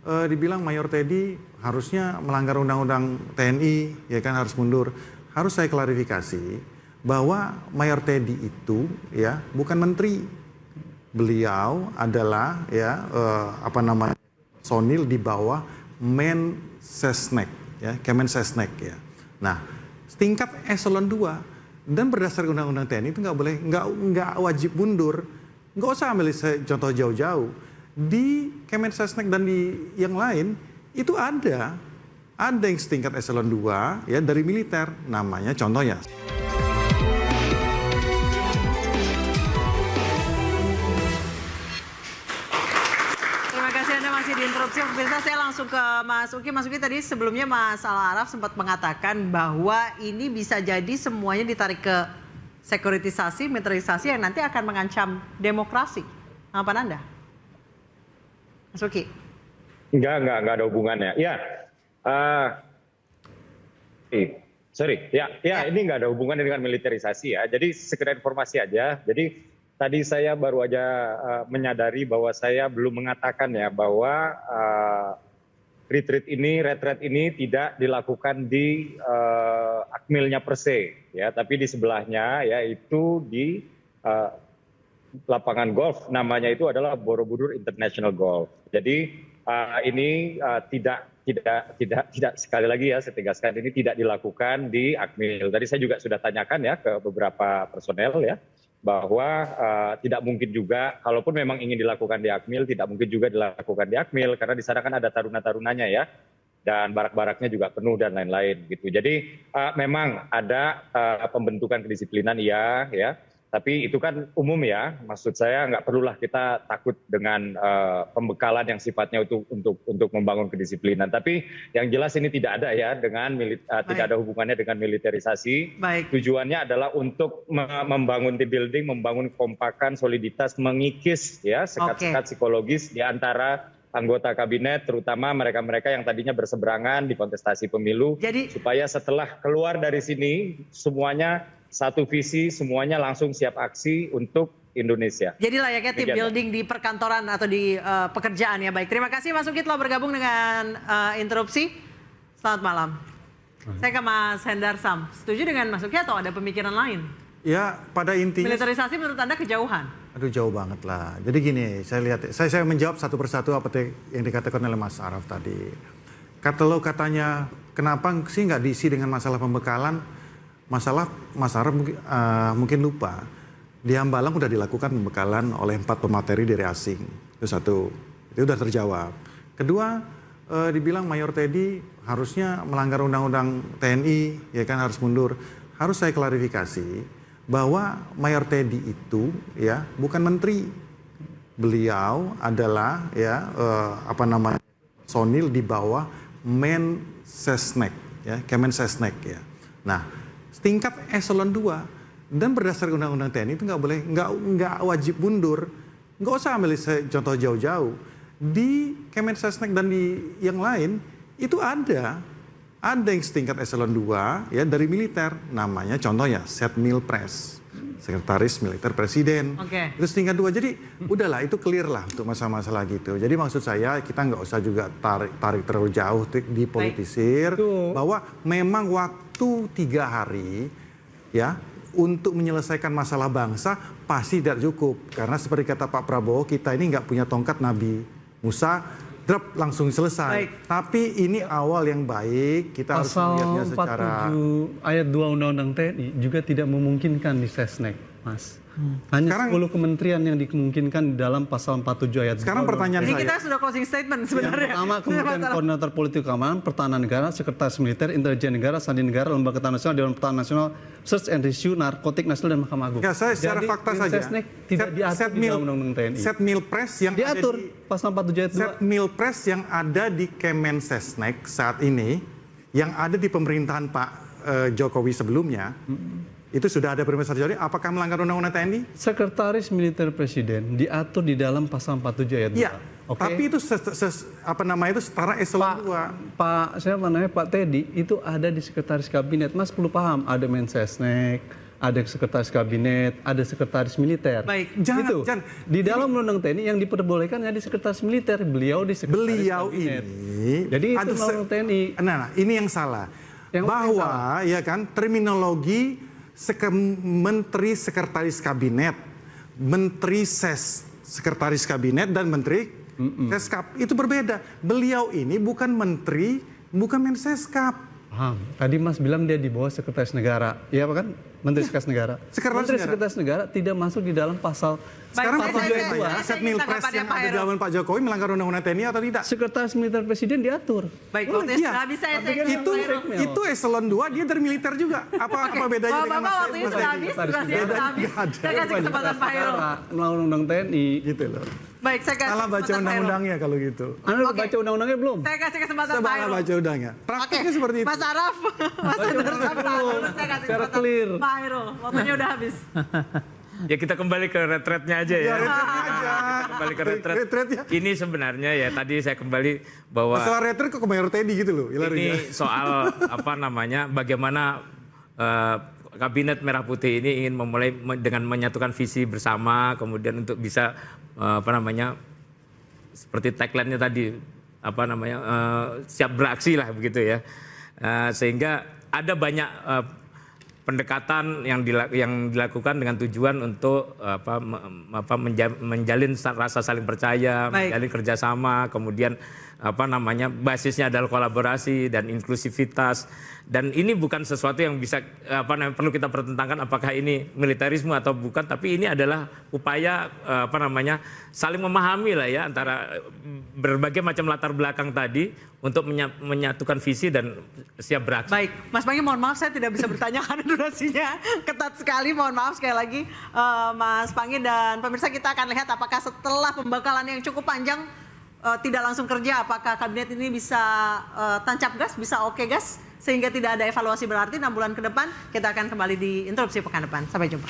dibilang Mayor Teddy harusnya melanggar undang-undang TNI, ya kan harus mundur. Harus saya klarifikasi bahwa Mayor Teddy itu ya bukan menteri. Beliau adalah ya personil di bawah Mensesnek, ya Kemensesnek ya. Nah, tingkat eselon 2 dan berdasarkan undang-undang TNI itu nggak wajib mundur. Nggak usah ambil contoh jauh-jauh. Di Kemensesnek dan di yang lain itu ada yang setingkat eselon 2 ya dari militer, namanya contohnya. Terima kasih Anda masih diinterupsi. Pemirsa, saya langsung ke Mas Uki. Mas Uki, tadi sebelumnya Mas Al-Araf sempat mengatakan bahwa ini bisa jadi semuanya ditarik ke sekuritisasi, militerisasi yang nanti akan mengancam demokrasi. Tanggapan Anda? Mas Uki? Enggak ada hubungannya. Ya, ini nggak ada hubungannya dengan militerisasi ya. Jadi sekedar informasi aja. Jadi tadi saya baru aja menyadari bahwa saya belum mengatakan ya bahwa retreat ini tidak dilakukan di Akmilnya per se, ya, tapi di sebelahnya yaitu di lapangan golf, namanya itu adalah Borobudur International Golf. Jadi ini tidak sekali lagi ya saya tegaskan, ini tidak dilakukan di Akmil. Tadi saya juga sudah tanyakan ya ke beberapa personel ya bahwa tidak mungkin juga, kalaupun memang ingin dilakukan di Akmil, tidak mungkin juga dilakukan di Akmil karena di sana kan ada taruna-tarunanya ya, dan barak-baraknya juga penuh dan lain-lain gitu. Jadi memang ada pembentukan kedisiplinan ya, tapi itu kan umum ya. Maksud saya nggak perlulah kita takut dengan pembekalan yang sifatnya untuk membangun kedisiplinan. Tapi yang jelas ini tidak ada ya tidak ada hubungannya dengan militerisasi. Baik. Tujuannya adalah untuk membangun team building, membangun kompakan, soliditas, mengikis ya sekat-sekat psikologis di antara anggota kabinet, terutama mereka-mereka yang tadinya berseberangan di kontestasi pemilu, supaya setelah keluar dari sini semuanya satu visi, semuanya langsung siap aksi untuk Indonesia. Jadi layaknya team building di perkantoran atau di pekerjaan ya. Baik, terima kasih Mas Uki telah bergabung dengan interupsi. Selamat malam. Saya ke Mas Hendar Sam. Setuju dengan Mas Uki atau ada pemikiran lain? Ya, pada intinya militerisasi menurut Anda kejauhan? Aduh, jauh banget lah. Jadi gini, saya menjawab satu persatu apa yang dikatakan oleh Mas Araf tadi. Kalau katanya kenapa sih nggak diisi dengan masalah pembekalan? Mas Araf mungkin lupa. Di Hambalang udah dilakukan pembekalan oleh 4 pemateri dari asing. Itu satu, itu udah terjawab. Kedua, dibilang Mayor Teddy harusnya melanggar undang-undang TNI, ya kan harus mundur. Harus saya klarifikasi bahwa Mayor Teddy itu ya bukan menteri. Beliau adalah ya personil di bawah Mensesnek, ya Kemensesnek ya. Nah, tingkat eselon 2 dan berdasarkan undang-undang TNI itu nggak wajib mundur. Nggak usah ambil contoh jauh-jauh. Di Kemensesnek dan di yang lain itu ada yang setingkat eselon 2 ya dari militer, namanya contohnya Setmilpres, Sekretaris Militer Presiden. Itu setingkat 2. Jadi udahlah, itu clear lah untuk masalah-masalah gitu. Jadi maksud saya kita nggak usah juga tarik terlalu jauh dipolitisir. Bahwa memang waktu 3 hari ya untuk menyelesaikan masalah bangsa pasti tidak cukup. Karena seperti kata Pak Prabowo, kita ini nggak punya tongkat Nabi Musa, drop langsung selesai. Tapi ini awal yang baik, kita harus melihatnya secara... Pasal 47 ayat 2 Undang-Undang TNI juga tidak memungkinkan di Sesnek, Mas. Hanya sekarang, 10 kementerian yang dimungkinkan di dalam pasal 47 ayat 2. Sekarang pertanyaan saya... Ini kita sudah closing statement sebenarnya. Yang pertama, Kementerian Koordinator Politik Keamanan, Pertahanan Negara, Sekretaris Militer, Intelijen Negara, Sandi Negara, Lembaga Ketahanan Nasional, Dewan Pertahanan Nasional, Search and Rescue, Narkotik Nasional, dan Mahkamah Agung. Ya, saya secara fakta saja. Sesnek tidak diatur di dalam Undang-Undang TNI. Setmilpres yang diatur ada di pasal 47 ayat 2. Setmilpres yang ada di Kemensesnek saat ini, yang ada di pemerintahan Pak Jokowi sebelumnya, itu sudah ada perintah Sarjari, apakah melanggar undang-undang TNI? Sekretaris Militer Presiden diatur di dalam pasal 47 ayat 2. Iya, tapi itu itu setara eselon 2. Pak Teddy itu ada di Sekretaris Kabinet. Mas perlu paham, ada Mensesnek, ada sekretaris kabinet, ada sekretaris militer. Baik, jangan. Di dalam undang-undang TNI yang diperbolehkan jadi sekretaris militer, beliau di sekretaris kabinet. Jadi itu undang-undang TNI. Nah, ini yang salah. Bahwa ya kan terminologi menteri sekretaris kabinet, menteri sekretaris kabinet dan menteri Seskap itu berbeda. Beliau ini bukan menteri, bukan Menseskap. Paham. Tadi Mas bilang dia di bawah sekretaris negara, iya kan? Menteri Sekretaris Negara. Sekretaris Negara tidak masuk di dalam pasal. Sekarang Baik, pasal saya Setmilpres yang ada di zaman Pak Jokowi melanggar undang-undang TNI atau tidak? Sekretaris Militer Presiden diatur. Baik, Oh, waktunya iya. sudah habis. Itu eselon 2 dia dari militer juga. Apa bedanya dengan Bapak, waktunya sudah habis. Durasinya sudah habis. Saya kasih kesempatan Pak Hairul. Undang-undang TNI. Gitu loh. Baik, saya kasih Salah baca kesempatan Pak Hairul. undang-undangnya kalau gitu. Anda udah baca undang-undangnya belum? Saya kasih kesempatan Pak Salah Hairul. baca undangnya. Praktiknya Oke, seperti itu. Mas Araf, Mas Hendra Sabta, saya kasih Secara kesempatan clear. Pak Hairul. Waktunya udah habis. Ya kita kembali ke retretnya aja ya. Retretnya aja. Kembali ke retret. Retretnya. Ini sebenarnya ya tadi saya kembali bahwa Masalah retret kok ke Mayor Teddy gitu loh. ini soal apa namanya bagaimana Kabinet Merah Putih ini ingin memulai dengan menyatukan visi bersama, kemudian untuk bisa apa namanya seperti tagline-nya tadi apa namanya siap beraksi lah begitu ya. Sehingga ada banyak pendekatan yang dilakukan dengan tujuan untuk menjalin rasa saling percaya, menjalin kerjasama, kemudian apa namanya basisnya adalah kolaborasi dan inklusivitas, dan ini bukan sesuatu yang bisa apa namanya perlu kita pertentangkan apakah ini militerisme atau bukan, tapi ini adalah upaya apa namanya saling memahami lah ya antara berbagai macam latar belakang tadi untuk menyatukan visi dan siap beraksi. Baik, Mas Pangi, mohon maaf saya tidak bisa bertanya karena durasinya ketat sekali. Mohon maaf sekali lagi, Mas Pangi dan pemirsa, kita akan lihat apakah setelah pembekalan yang cukup panjang tidak langsung kerja, apakah kabinet ini bisa tancap gas, bisa oke gas, sehingga tidak ada evaluasi berarti 6 bulan ke depan. Kita akan kembali di interupsi pekan depan. Sampai jumpa.